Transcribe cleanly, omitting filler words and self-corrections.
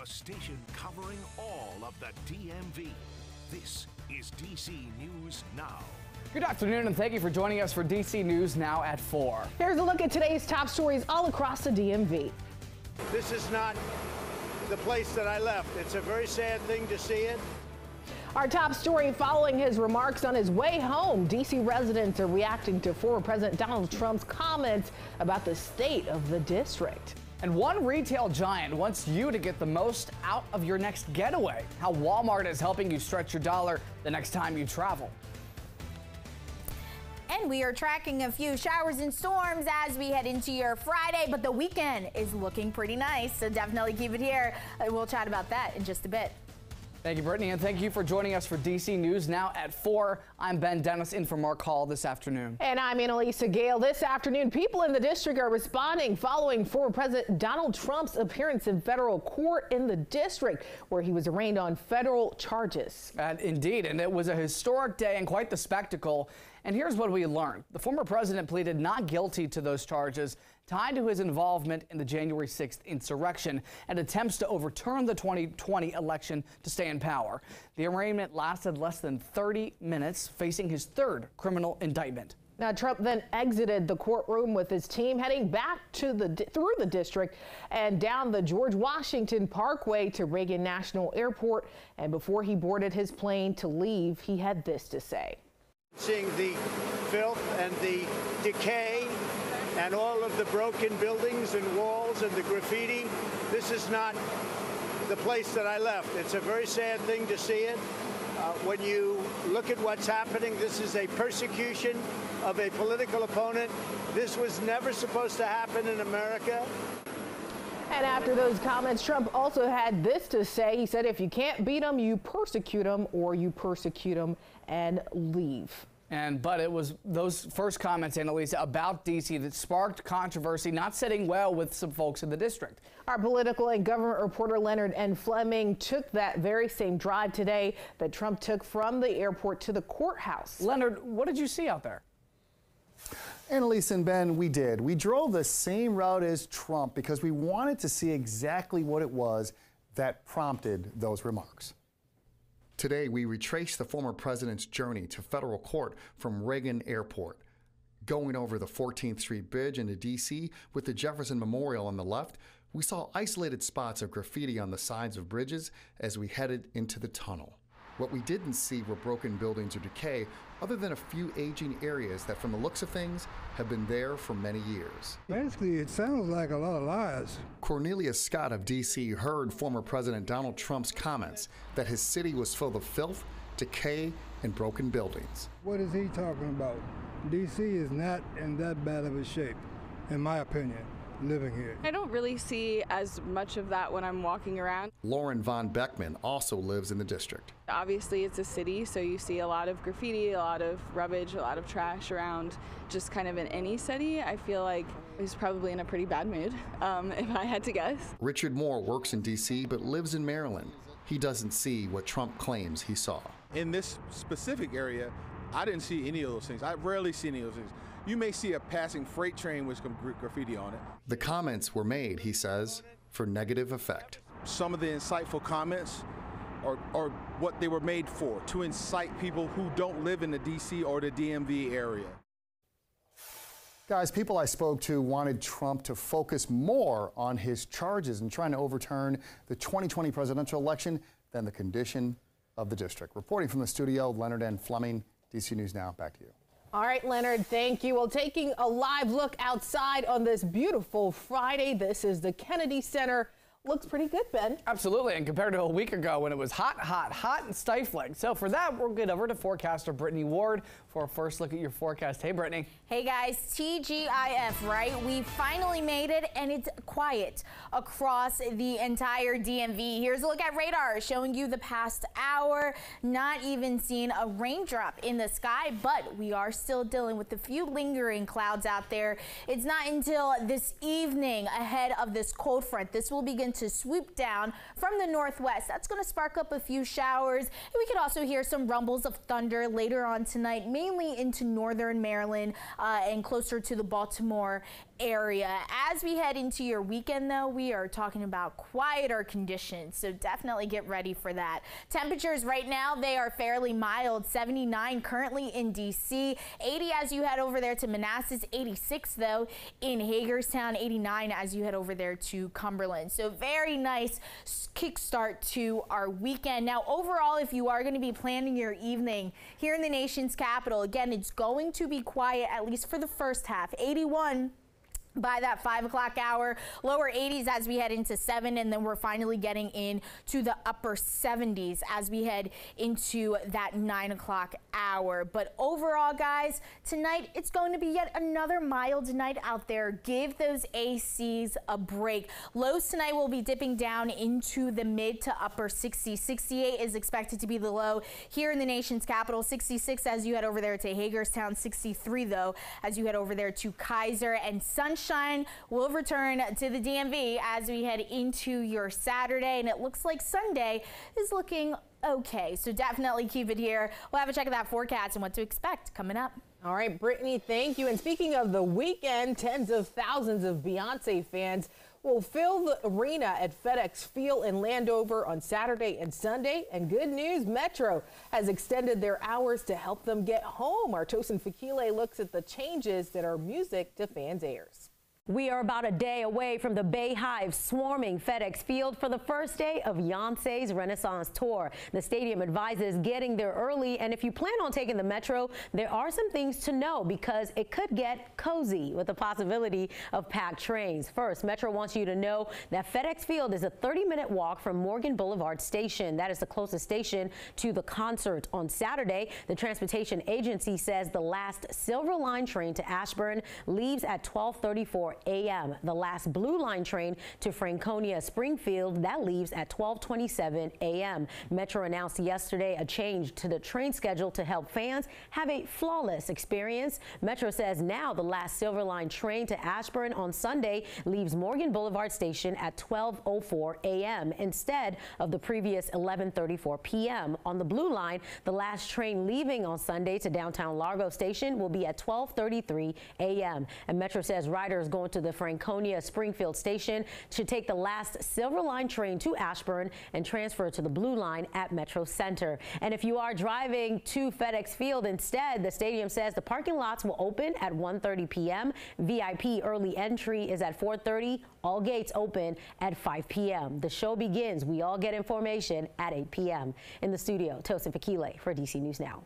The station covering all of the DMV. This is DC News Now. Good afternoon and thank you for joining us for DC News Now at 4. Here's a look at today's top stories all across the DMV. This is not the place that I left. It's a very sad thing to see it. Our top story following his remarks on his way home. DC residents are reacting to former President Donald Trump's comments about the state of the district. And one retail giant wants you to get the most out of your next getaway. How Walmart is helping you stretch your dollar the next time you travel. And we are tracking a few showers and storms as we head into your Friday, but the weekend is looking pretty nice, so definitely keep it here. We'll chat about that in just a bit. Thank you, Brittany, and thank you for joining us for DC News Now at 4. I'm Ben Dennis in for Mark Hall this afternoon. And I'm Annalisa Gale. This afternoon, people in the district are responding following former President Donald Trump's appearance in federal court in the district, where he was arraigned on federal charges. Indeed, and it was a historic day and quite the spectacle. And here's what we learned. The former president pleaded not guilty to those charges tied to his involvement in the January 6th insurrection and attempts to overturn the 2020 election to stay in power. The arraignment lasted less than 30 minutes, facing his third criminal indictment. Now, Trump then exited the courtroom with his team, heading back to through the district and down the George Washington Parkway to Reagan National Airport. And before he boarded his plane to leave, he had this to say. Seeing the filth and the decay and all of the broken buildings and walls and the graffiti, this is not the place that I left. It's a very sad thing to see it. When you look at what's happening, this is a persecution of a political opponent. This was never supposed to happen in America. And after those comments, Trump also had this to say. He said, if you can't beat them, you persecute them, or you persecute them and leave. But it was those first comments, Annalisa, about D.C. that sparked controversy, not sitting well with some folks in the district. Our political and government reporter Leonard N. Fleming took that very same drive today that Trump took from the airport to the courthouse. Leonard, what did you see out there? Annalisa and Ben, we did. We drove the same route as Trump because we wanted to see exactly what it was that prompted those remarks. Today, we retraced the former president's journey to federal court from Reagan Airport. Going over the 14th Street Bridge into D.C. with the Jefferson Memorial on the left, we saw isolated spots of graffiti on the sides of bridges as we headed into the tunnel. What we didn't see were broken buildings or decay, other than a few aging areas that, from the looks of things, have been there for many years. Basically, it sounds like a lot of lies. Cornelia Scott of D.C. heard former President Donald Trump's comments that his city was full of filth, decay, and broken buildings. What is he talking about? D.C. is not in that bad of a shape, in my opinion, living here. I don't really see as much of that when I'm walking around. Lauren Von Beckman also lives in the district. Obviously, it's a city, so you see a lot of graffiti, a lot of rubbish, a lot of trash around. Just kind of in any city, I feel like he's probably in a pretty bad mood, if I had to guess. Richard Moore works in D.C. but lives in Maryland. He doesn't see what Trump claims he saw. In this specific area, I didn't see any of those things. I rarely see any of those things. You may see a passing freight train with some graffiti on it. The comments were made, he says, for negative effect. Some of the insightful comments are what they were made for, to incite people who don't live in the D.C. or the DMV area. Guys, people I spoke to wanted Trump to focus more on his charges in trying to overturn the 2020 presidential election than the condition of the district. Reporting from the studio, Leonard N. Fleming, DC News Now. Back to you. All right, Leonard, thank you. Well, taking a live look outside on this beautiful Friday, this is the Kennedy Center. Looks pretty good, Ben. Absolutely, and compared to a week ago when it was hot and stifling. So for that, we'll get over to forecaster Brittany Ward for a first look at your forecast. Hey, Brittany. Hey, guys. TGIF, right? We finally made it, and it's quiet across the entire DMV. Here's a look at radar showing you the past hour. Not even seeing a raindrop in the sky, but we are still dealing with a few lingering clouds out there. It's not until this evening ahead of this cold front. This will begin to swoop down from the northwest. That's going to spark up a few showers. And we could also hear some rumbles of thunder later on tonight, mainly into northern Maryland and closer to the Baltimore area. As we head into your weekend, though, we are talking about quieter conditions, so definitely get ready for that. Temperatures right now, they are fairly mild. 79 currently in D.C., 80 as you head over there to Manassas, 86 though in Hagerstown, 89 as you head over there to Cumberland. So very nice kickstart to our weekend. Now overall, if you are going to be planning your evening here in the nation's capital, again, it's going to be quiet at least for the first half. 81 by that 5 o'clock hour, lower 80s as we head into 7, and then we're finally getting into the upper 70s as we head into that 9 o'clock hour. But overall, guys, tonight it's going to be yet another mild night out there. Give those ACs a break. Lows tonight will be dipping down into the mid to upper 60s. 68 is expected to be the low here in the nation's capital. 66 as you head over there to Hagerstown. 63 though as you head over there to Kaiser, and sunshine will return to the DMV as we head into your Saturday, and it looks like Sunday is looking okay. So definitely keep it here. We'll have a check of that forecast and what to expect coming up. All right, Brittany, thank you. And speaking of the weekend, tens of thousands of Beyonce fans will fill the arena at FedEx Field in Landover on Saturday and Sunday. And good news, Metro has extended their hours to help them get home. Our Tosin Fakile looks at the changes that our Music to Fans airs. We are about a day away from the Bay Hive swarming FedEx Field for the first day of Beyoncé's Renaissance Tour. The stadium advises getting there early, and if you plan on taking the Metro, there are some things to know because it could get cozy with the possibility of packed trains. First, Metro wants you to know that FedEx Field is a 30-minute walk from Morgan Boulevard Station. That is the closest station to the concert on Saturday. The transportation agency says the last Silver Line train to Ashburn leaves at 12:34 a.m. The last Blue Line train to Franconia Springfield, that leaves at 12:27 a.m. Metro announced yesterday a change to the train schedule to help fans have a flawless experience. Metro says now the last Silver Line train to Ashburn on Sunday leaves Morgan Boulevard Station at 12:04 a.m. instead of the previous 11:34 p.m. On the Blue Line, the last train leaving on Sunday to downtown Largo Station will be at 12:33 a.m. And Metro says riders going to the Franconia Springfield Station should take the last Silver Line train to Ashburn and transfer to the Blue Line at Metro Center. And if you are driving to FedEx Field instead, the stadium says the parking lots will open at 1:30 p.m. VIP early entry is at 4:30. All gates open at 5 p.m. The show begins. We all get information at 8 p.m. In the studio, Tosin Fakile for DC News Now.